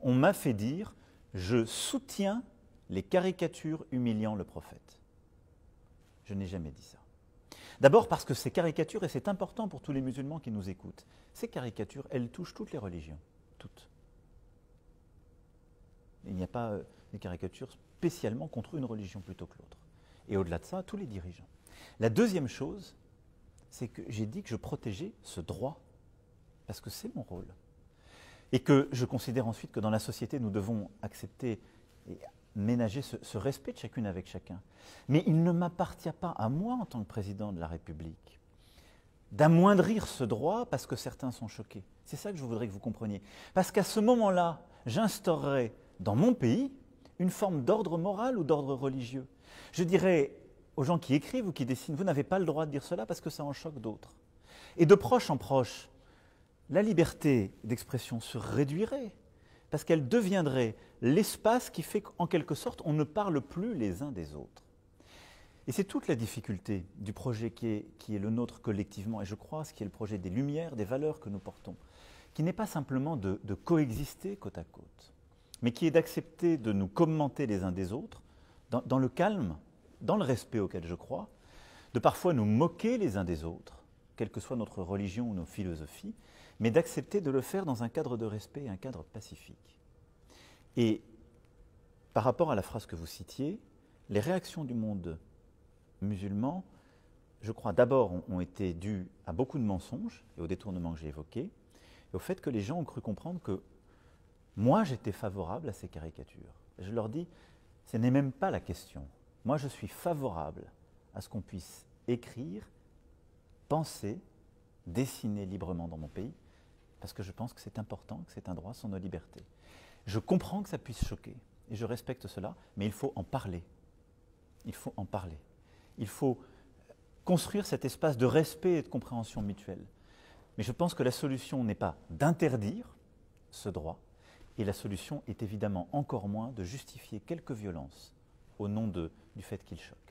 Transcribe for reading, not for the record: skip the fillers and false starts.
on m'a fait dire « je soutiens les caricatures humiliant le prophète ». Je n'ai jamais dit ça. D'abord parce que ces caricatures, et c'est important pour tous les musulmans qui nous écoutent, ces caricatures, elles touchent toutes les religions, toutes. Il n'y a pas des caricatures spécialement contre une religion plutôt que l'autre. Et au-delà de ça, tous les dirigeants. La deuxième chose, c'est que j'ai dit que je protégeais ce droit, parce que c'est mon rôle. Et que je considère ensuite que dans la société, nous devons accepter et ménager ce respect de chacune avec chacun. Mais il ne m'appartient pas à moi, en tant que président de la République, d'amoindrir ce droit parce que certains sont choqués. C'est ça que je voudrais que vous compreniez. Parce qu'à ce moment-là, j'instaurerai dans mon pays une forme d'ordre moral ou d'ordre religieux. Je dirais aux gens qui écrivent ou qui dessinent, vous n'avez pas le droit de dire cela parce que ça en choque d'autres. Et de proche en proche, la liberté d'expression se réduirait parce qu'elle deviendrait l'espace qui fait qu'en quelque sorte, on ne parle plus les uns des autres. Et c'est toute la difficulté du projet qui est le nôtre collectivement, et je crois ce qui est le projet des Lumières, des valeurs que nous portons, qui n'est pas simplement de coexister côte à côte, mais qui est d'accepter de nous commenter les uns des autres, dans le calme, dans le respect auquel je crois, de parfois nous moquer les uns des autres, quelle que soit notre religion ou nos philosophies, mais d'accepter de le faire dans un cadre de respect et un cadre pacifique. Et par rapport à la phrase que vous citiez, les réactions du monde musulman, je crois d'abord ont été dues à beaucoup de mensonges et aux détournements que j'ai évoqués, et au fait que les gens ont cru comprendre que moi j'étais favorable à ces caricatures. Je leur dis, ce n'est même pas la question. Moi je suis favorable à ce qu'on puisse écrire, penser, dessiner librement dans mon pays, parce que je pense que c'est important, que c'est un droit, sont nos libertés. Je comprends que ça puisse choquer, et je respecte cela, mais il faut en parler. Il faut en parler. Il faut construire cet espace de respect et de compréhension mutuelle. Mais je pense que la solution n'est pas d'interdire ce droit, et la solution est évidemment encore moins de justifier quelque violence au nom du fait qu'il choque.